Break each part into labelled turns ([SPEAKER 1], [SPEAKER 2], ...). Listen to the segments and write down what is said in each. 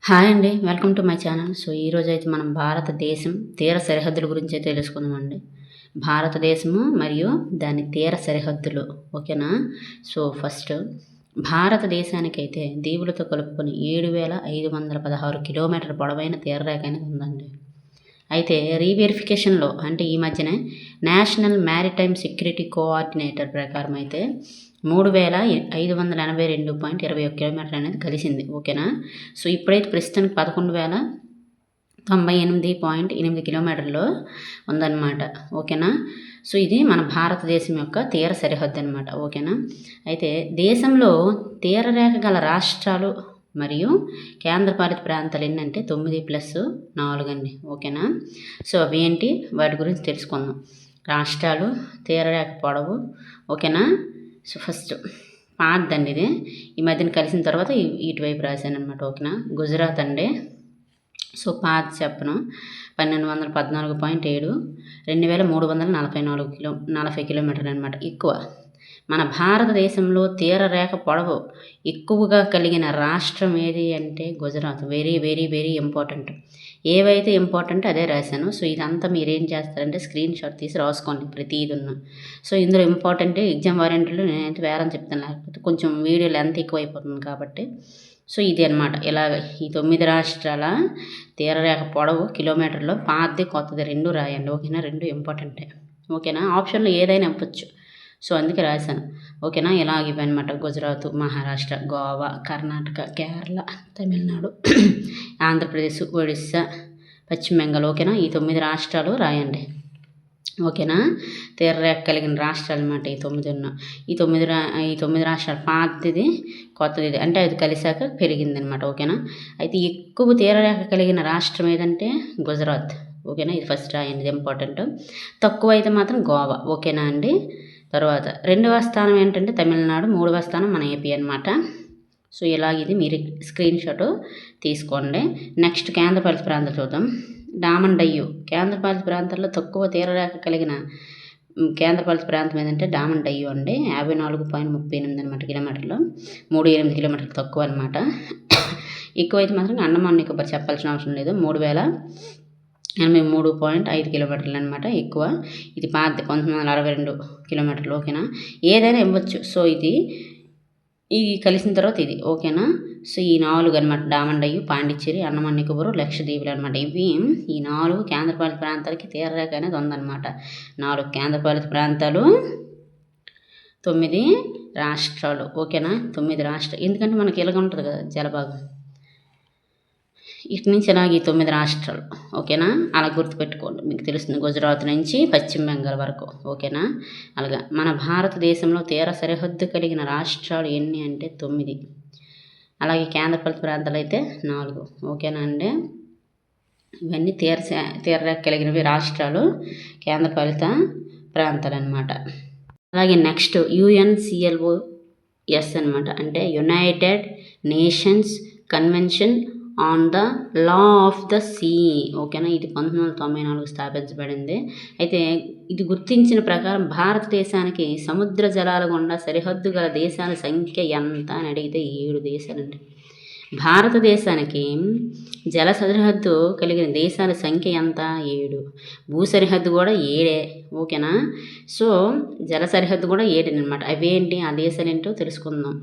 [SPEAKER 1] Hi అండి. Welcome to my channel. So, ఈరోజు అయితే మనం భారతదేశం తీర సరిహద్దుల గురించి అయితే తెలుసుకుందామండి. భారతదేశము మరియు దాని తీర సరిహద్దులు ఓకేనా. సో, ఫస్ట్ భారతదేశానికైతే దీవులతో కలుపుకొని 7,516 కిలోమీటర్ల పొడవైన తీరరేఖ అనేది ఉందండి. అయితే రీవెరిఫికేషన్లో అంటే ఈ మధ్యనే నేషనల్ మ్యారిటైమ్ సెక్యూరిటీ కోఆర్డినేటర్ ప్రకారం అయితే 3,582.21 కిలోమీటర్లు అనేది కలిసింది ఓకేనా. సో ఇప్పుడైతే ప్రస్తుతానికి 11,098.8 కిలోమీటర్లు ఉందన్నమాట ఓకేనా. సో ఇది మన భారతదేశం యొక్క తీర సరిహద్దు అనమాట ఓకేనా. అయితే దేశంలో తీరరేఖ గల రాష్ట్రాలు మరియు కేంద్రపాలిత ప్రాంతాలు ఏంటంటే 9+4 అండి ఓకేనా. సో అవి ఏంటి వాటి గురించి తెలుసుకుందాం. రాష్ట్రాలు, తీరరేఖ పొడవు ఓకేనా. సో ఫస్ట్ పాతదండి ఇది, ఈ మధ్యన కలిసిన తర్వాత ఇటువైపు రాశాను అనమాట ఓకేనా. గుజరాత్ అండి. సో పాత చెప్పను 1214.7 2,340 కిలోమీటర్లు అనమాట ఎక్కువ. మన భారతదేశంలో తీరరేఖ పొడవు ఎక్కువగా కలిగిన రాష్ట్రం ఏది అంటే Gujarat. Very very very important. ఏవైతే ఇంపార్టెంట్ అదే రాశాను. సో ఇదంతా మీరు ఏం చేస్తారంటే స్క్రీన్ షాట్ తీసి రాసుకోండి ప్రతిదీ ఉన్న. సో ఇందులో ఇంపార్టెంట్ ఎగ్జామ్ వారెంట్లో నేనైతే వేరని చెప్తాను, లేకపోతే కొంచెం వీడియో లెంత్ ఎక్కువ అయిపోతుంది కాబట్టి. సో ఇది అనమాట. ఇలాగ ఈ 9 రాష్ట్రాల తీరరేఖ పొడవు కిలోమీటర్లో పాతది కొత్తది రెండు రాయండి ఓకేనా. రెండు ఇంపార్టెంటే ఓకేనా. ఆప్షన్లో ఏదైనా ఇవ్వచ్చు. సో అందుకే రాశాను ఓకేనా. ఇలాగ ఇవన్నమాట. గుజరాత్, మహారాష్ట్ర, గోవా, కర్ణాటక, కేరళ, తమిళనాడు, ఆంధ్రప్రదేశ్, ఒడిస్సా, పశ్చిమ బెంగాల్ ఓకేనా. ఈ 9 రాష్ట్రాలు రాయండి ఓకేనా. తీరరేఖ కలిగిన రాష్ట్రాలు అనమాట ఈ 9 ఉన్న. ఈ 9 రాష్ట్రాలు పాతది కొత్తది అంటే అది కలిసాక పెరిగింది అనమాట ఓకేనా. అయితే ఎక్కువ తీరరేఖ కలిగిన రాష్ట్రం ఏదంటే గుజరాత్ ఓకేనా. ఇది ఫస్ట్ రాయండి, ఇది ఇంపార్టెంట్. తక్కువ అయితే మాత్రం గోవా ఓకేనా అండి. తర్వాత 2వ స్థానం ఏంటంటే తమిళనాడు, 3వ స్థానం మన ఏపీ అనమాట. సో ఇలాగ ఇది మీరు స్క్రీన్ షాట్ తీసుకోండి. నెక్స్ట్ కేంద్రపాలిత ప్రాంతాలు చూద్దాం. డామన్ డయ్యు కేంద్రపాలిత ప్రాంతాల్లో తక్కువ తీరరేఖ కలిగిన కేంద్రపాలిత ప్రాంతం ఏదంటే డామన్ డయ్యు అండి. 54.38 అనమాట కిలోమీటర్లు, 3.8 కిలోమీటర్లు తక్కువ అనమాట. ఎక్కువైతే మాత్రం అండమాన్ నికోబార్ చెప్పాల్సిన అవసరం లేదు, 3,083.5 కిలోమీటర్లు అనమాట ఎక్కువ. ఇది పాతది 1962 కిలోమీటర్లు ఓకేనా. ఏదైనా ఇవ్వచ్చు. సో ఇది కలిసిన తర్వాత ఇది ఓకేనా. సో ఈ 4 అనమాట. డామన్ డయ్యు, పాండిచ్చేరి, అండమాన్ నికోబార్, లక్షద్వీపులు అనమాట. ఇవి ఈ 4 కేంద్రపాలిత ప్రాంతాలకి తీరరేఖ అనేది ఉందన్నమాట. 4 కేంద్రపాలిత ప్రాంతాలు, 9 రాష్ట్రాలు ఓకేనా. 9 రాష్ట్రాలు ఎందుకంటే మనకి ఇలాగ ఉంటుంది కదా జలభాగం, ఇటు నుంచి అలాగే 9 రాష్ట్రాలు ఓకేనా. అలా గుర్తుపెట్టుకోండి, మీకు తెలుస్తుంది. గుజరాత్ నుంచి పశ్చిమ బెంగాల్ వరకు ఓకేనా. అలాగా మన భారతదేశంలో తీర సరిహద్దు కలిగిన రాష్ట్రాలు ఎన్ని అంటే 9. అలాగే కేంద్రపాలిత ప్రాంతాలు అయితే 4 ఓకేనా అండి. ఇవన్నీ తీరరేఖ కలిగినవి రాష్ట్రాలు, కేంద్రపాలిత ప్రాంతాలు అనమాట. అలాగే నెక్స్ట్ UNCLOS అనమాట. అంటే United Nations Convention on the Law of the Sea ఓకేనా. ఇది 1994 స్థాపించబడింది. అయితే ఇది గుర్తించిన ప్రకారం భారతదేశానికి సముద్ర జలాల గుండా సరిహద్దు గల దేశాల సంఖ్య ఎంత అని అడిగితే 7 దేశాలండి. భారతదేశానికి జల సరిహద్దు కలిగిన దేశాల సంఖ్య ఎంత? 7. భూ సరిహద్దు కూడా 7 ఓకేనా. సో జల సరిహద్దు కూడా 7 అనమాట. అవేంటి ఆ దేశాలు ఏంటో తెలుసుకుందాం.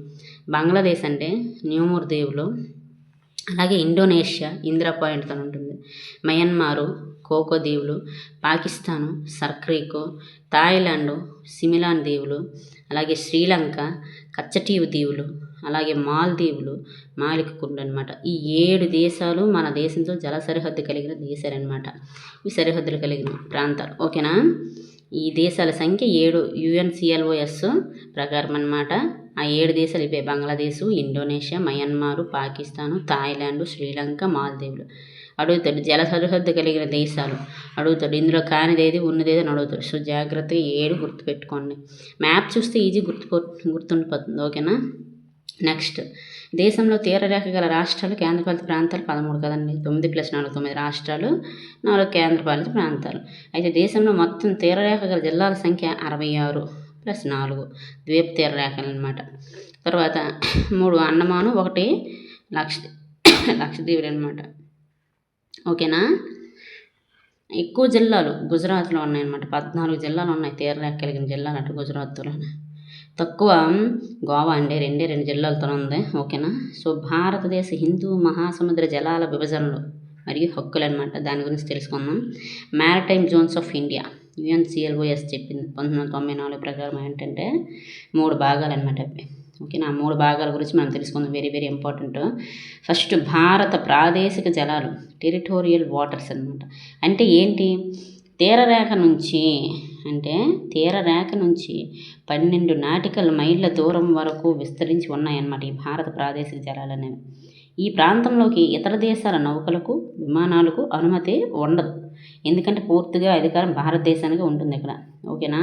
[SPEAKER 1] బంగ్లాదేశ్ అంటే న్యూమూర్ దీవులు, అలాగే ఇండోనేషియా ఇందిరా పాయింట్ అని ఉంటుంది, మయన్మారు కోకో దీవులు, పాకిస్తాను సర్క్రీకు, థాయిలాండు సిమిలాన్ దీవులు, అలాగే శ్రీలంక కచ్చటీవు దీవులు, అలాగే మాల్దీవులు మాలికకుండ అనమాట. ఈ 7 దేశాలు మన దేశంతో జల సరిహద్దు కలిగిన దేశాలు అనమాట. ఈ సరిహద్దులు కలిగిన ప్రాంతాలు ఓకేనా. ఈ దేశాల సంఖ్య 7 UNCLOS ప్రకారం అనమాట. ఆ 7 దేశాలు ఇవే: Bangladesh, Indonesia, Myanmar, Pakistan, Thailand, Sri Lanka, మాల్దీవులు. అడుగుతాడు జల సరిహద్దు కలిగిన దేశాలు అడుగుతాడు. ఇందులో కానిదేది ఉన్నదేది అని అడుగుతాడు. సో జాగ్రత్తగా 7 గుర్తుపెట్టుకోండి. మ్యాప్ చూస్తే ఈజీ గుర్తుండిపోతుంది ఓకేనా. నెక్స్ట్ దేశంలో తీరరేఖ గల రాష్ట్రాలు, కేంద్రపాలిత ప్రాంతాలు 13 కదండి. 9+4 9 రాష్ట్రాలు, 4 కేంద్రపాలిత ప్రాంతాలు. అయితే దేశంలో మొత్తం తీరరేఖ గల జిల్లాల సంఖ్య 66+4 ద్వీప తీరరేఖలు అనమాట. తర్వాత 3 అండమాను, 1 లక్ష లక్షద్వీపులు అనమాట. ఓకేనా. ఎక్కువ జిల్లాలు గుజరాత్లో ఉన్నాయన్నమాట. 14 జిల్లాలు ఉన్నాయి, తీరరేఖ కలిగిన జిల్లాలు అటు గుజరాత్లోనే. తక్కువ గోవా అండి, 2 జిల్లాలతో ఉంది. ఓకేనా. సో భారతదేశ హిందూ మహాసముద్ర జలాల విభజనలు మరియు హక్కులు అనమాట, దాని గురించి తెలుసుకుందాం. Maritime Jones of India UNCLOS చెప్పింది 1994 ప్రకారం ఏంటంటే 3 భాగాలు అనమాట అవి. ఓకేనా. 3 భాగాల గురించి మనం తెలుసుకుందాం, వెరీ వెరీ ఇంపార్టెంట్. ఫస్ట్ భారత ప్రాదేశిక జలాలు, టెరిటోరియల్ వాటర్స్ అనమాట. అంటే ఏంటి, తీరరేఖ నుంచి 12 నాటికల్ మైళ్ళ దూరం వరకు విస్తరించి ఉన్నాయన్నమాట ఈ భారత ప్రాదేశిక జలాలు అనేవి. ఈ ప్రాంతంలోకి ఇతర దేశాల నౌకలకు, విమానాలకు అనుమతి ఉండదు, ఎందుకంటే పూర్తిగా అధికారం భారతదేశానికి ఉంటుంది ఇక్కడ. ఓకేనా.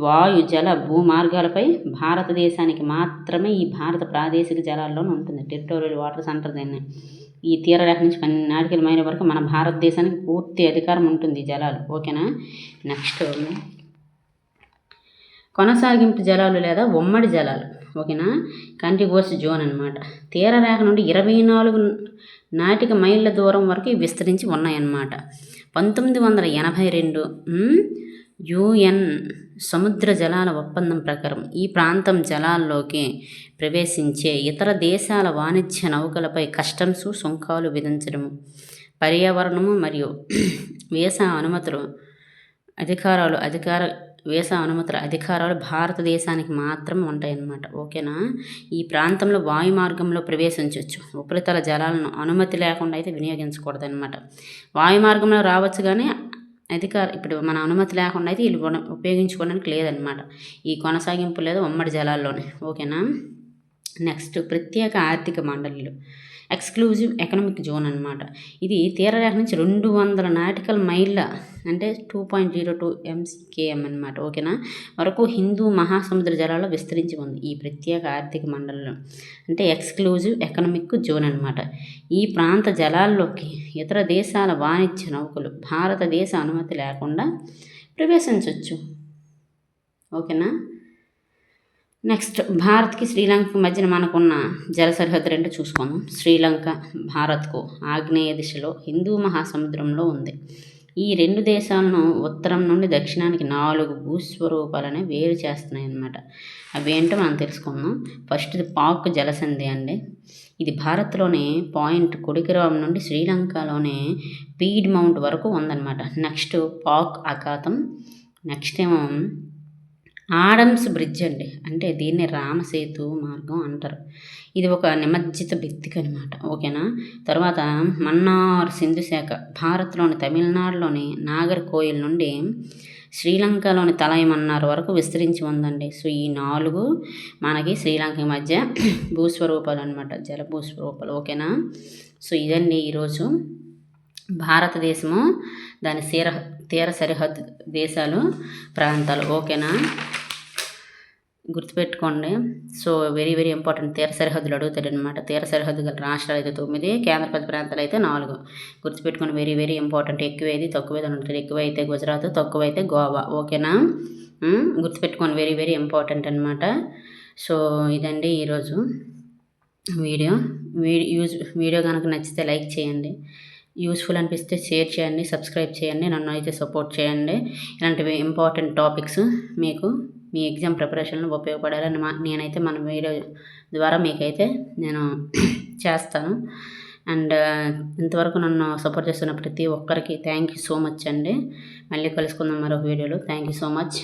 [SPEAKER 1] వాయు, జల, భూ మార్గాలపై భారతదేశానికి మాత్రమే ఈ భారత ప్రాదేశిక జలాల్లోనే ఉంటుంది. టెరిటోరియల్ వాటర్స్ అంటారు దీన్ని. ఈ తీరరేఖ నుంచి 12 నాటికల్ మైళ్ళ వరకు మన భారతదేశానికి పూర్తి అధికారం ఉంటుంది ఈ జలాలు. ఓకేనా. నెక్స్ట్ కొనసాగింపు జలాలు లేదా ఉమ్మడి జలాలు. ఓకేనా. కంటిగ్యూస్ జోన్ అనమాట. తీరరేఖ నుండి 24 నాటిక మైళ్ళ దూరం వరకు విస్తరించి ఉన్నాయన్నమాట. 1982 UN సముద్ర జలాల ఒప్పందం ప్రకారం ఈ ప్రాంతం జలాల్లోకి ప్రవేశించే ఇతర దేశాల వాణిజ్య నౌకలపై కస్టమ్స్ సుంకాలు విధించడము, పర్యావరణము మరియు వీసా అనుమతుల అధికారాలు భారతదేశానికి మాత్రమే ఉంటాయన్నమాట. ఓకేనా. ఈ ప్రాంతంలో వాయు మార్గంలో ప్రవేశించవచ్చు, ఉపరితల జలాలను అనుమతి లేకుండా అయితే వినియోగించకూడదు అనమాట. వాయు మార్గంలో రావచ్చు కానీ ఇప్పుడు మన అనుమతి లేకుండా అయితే వీళ్ళు ఉపయోగించుకోవడానికి లేదనమాట ఈ కొనసాగింపు లేదా ఉమ్మడి జలాల్లోనే. ఓకేనా. నెక్స్ట్ ప్రత్యేక ఆర్థిక మండలిలు, ఎక్స్క్లూజివ్ ఎకనామిక్ జోన్ అనమాట. ఇది తీరరేఖ నుంచి 200 నాటికల్ మైళ్ళ అంటే 2.02 MCKM అనమాట. ఓకేనా. వరకు హిందూ మహాసముద్ర జలాల్లో విస్తరించి ఉంది ఈ ప్రత్యేక ఆర్థిక మండలిలో, అంటే ఎక్స్క్లూజివ్ ఎకనామిక్ జోన్ అనమాట. ఈ ప్రాంత జలాల్లోకి ఇతర దేశాల వాణిజ్య నౌకలు భారతదేశ అనుమతి లేకుండా ప్రవేశించవచ్చు. ఓకేనా. నెక్స్ట్ భారత్కి శ్రీలంక మధ్యన మనకున్న జల సరిహద్దు 2 చూసుకుందాం. శ్రీలంక భారత్కు ఆగ్నేయ దిశలో హిందూ మహాసముద్రంలో ఉంది. ఈ 2 దేశాలను ఉత్తరం నుండి దక్షిణానికి 4 భూస్వరూపాలని వేరు చేస్తున్నాయి అన్నమాట. అవి ఏంటో మనం తెలుసుకుందాం. ఫస్ట్ పాక్ జలసంధి అండి. ఇది భారత్లోని పాయింట్ కొడికిరామ్ నుండి శ్రీలంకలోనే పీడ్ మౌంట్ వరకు ఉందన్నమాట. నెక్స్ట్ పాక్ అఖాతం. నెక్స్ట్ ఏమో ఆడమ్స్ బ్రిడ్జ్ అండి, అంటే దీన్ని రామసేతు మార్గం అంటారు. ఇది ఒక నిమజ్జిత బెత్తిక అనమాట. ఓకేనా. తర్వాత మన్నార్ సింధు శాఖ భారత్లోని తమిళనాడులోని నాగర్కోయిల్ నుండి శ్రీలంకలోని తలైమన్నార్ వరకు విస్తరించి ఉందండి. సో ఈ 4 మనకి శ్రీలంక మధ్య భూస్వరూపాలు అనమాట, జల భూస్వరూపాలు. ఓకేనా. సో ఇదండి ఈరోజు భారతదేశము దాని తీర సరిహద్దు దేశాలు ప్రాంతాలు. ఓకేనా. గుర్తుపెట్టుకోండి. So very very important. తీర సరిహద్దులు అడుగుతాడు అనమాట. తీర సరిహద్దు గల రాష్ట్రాలు అయితే 9, కేంద్రపాలిత ప్రాంతాలు అయితే 4. గుర్తుపెట్టుకోండి, వెరీ వెరీ ఇంపార్టెంట్. ఎక్కువేది తక్కువేది అని ఉంటుంది. ఎక్కువైతే గుజరాత్, తక్కువైతే గోవా. ఓకేనా. గుర్తుపెట్టుకోండి, వెరీ వెరీ ఇంపార్టెంట్ అనమాట. సో ఇదండి ఈరోజు వీడియో కనుక నచ్చితే లైక్ చేయండి, యూస్ఫుల్ అనిపిస్తే షేర్ చేయండి, సబ్స్క్రైబ్ చేయండి, నన్ను అయితే సపోర్ట్ చేయండి. ఇలాంటివి ఇంపార్టెంట్ టాపిక్స్ మీకు మీ ఎగ్జామ్ ప్రిపరేషన్లో ఉపయోగపడాలని నేనైతే మన వీడియో ద్వారా మీకైతే నేను చేస్తాను. అండ్ ఇంతవరకు నన్ను సపోర్ట్ చేస్తున్న ప్రతి ఒక్కరికి థ్యాంక్ యూ సో మచ్ అండి. మళ్ళీ కలుసుకుందాం మరొక వీడియోలో. Thank you so much.